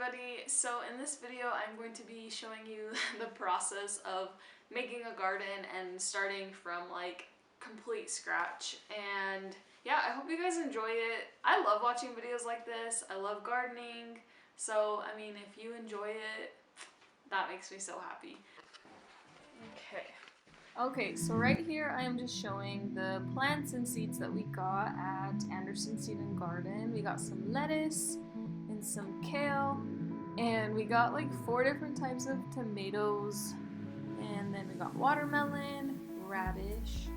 everybody. So in this video I'm going to be showing you the process of making a garden and starting from like complete scratch. And yeah, I hope you guys enjoy it. I love watching videos like this. I love gardening. So I mean, if you enjoy it, that makes me so happy. Okay, so right here I am just showing the plants and seeds that we got at Anderson Seed and Garden. We got some lettuce and some kale, and we got like 4 different types of tomatoes, and then we got watermelon, radish,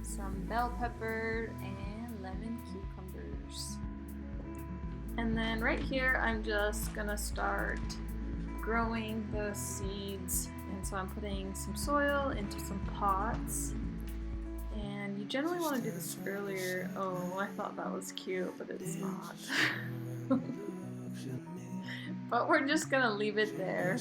some bell pepper, and lemon cucumbers. And then right here I'm just gonna start growing the seeds. And so I'm putting some soil into some pots, and you generally want to do this earlier. Oh, I thought that was cute, but it's not. But we're just gonna leave it there.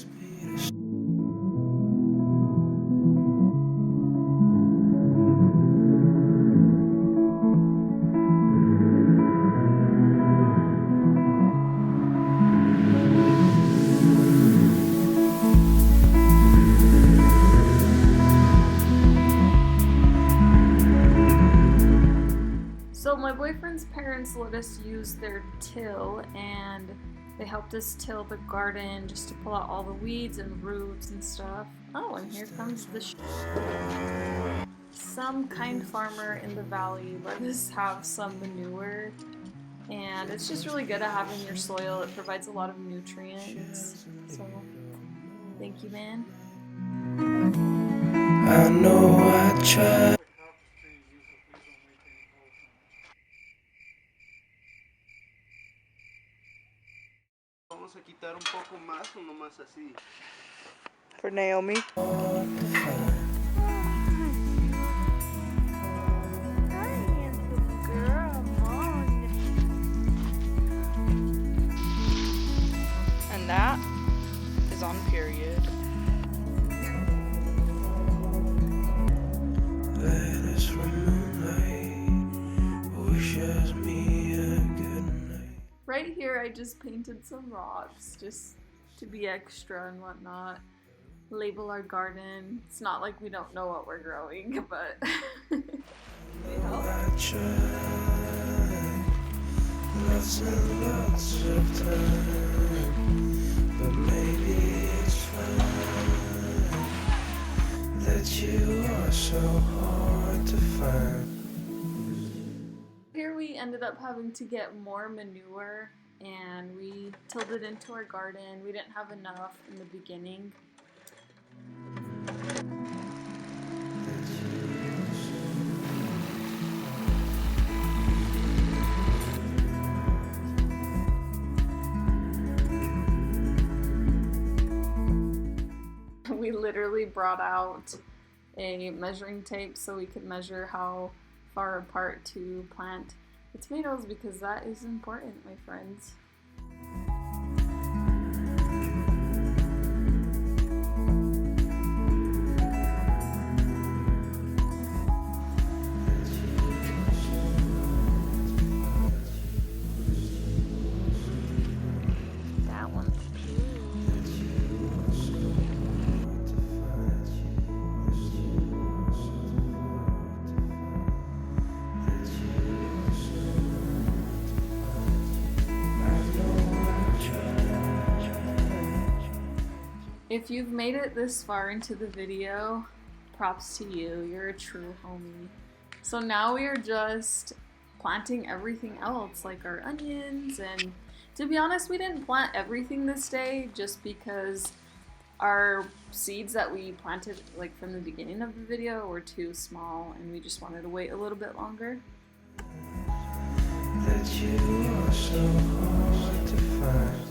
So my boyfriend's parents let us use their till, and they helped us till the garden just to pull out all the weeds and roots and stuff. Oh, and here comes the some kind farmer in the valley let us have some manure, and it's just really good to have in your soil. It provides a lot of nutrients. So thank you, man. I know I tried. Vamos a quitar un poco más o nomás así. For Naomi. And that is on period. Right here I just painted some rocks just to be extra and whatnot. Label our garden. It's not like we don't know what we're growing, but I tried lots and lots of time, but maybe it's fine that you are so hard to find. here we ended up having to get more manure, and we tilled it into our garden. We didn't have enough in the beginning. We literally brought out a measuring tape so we could measure how far apart to plant the tomatoes, because that is important, my friends. That one's If you've made it this far into the video, props to you. You're a true homie. So now we are just planting everything else, like our onions, and to be honest, we didn't plant everything this day just because our seeds that we planted like from the beginning of the video were too small, and we just wanted to wait a little bit longer. That you are so hard to find.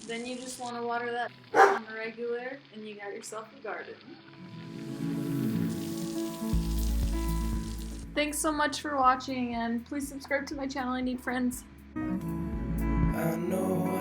Then you just want to water that on the regular, and you got yourself a garden. Thanks so much for watching, and please subscribe to my channel. I need friends. I know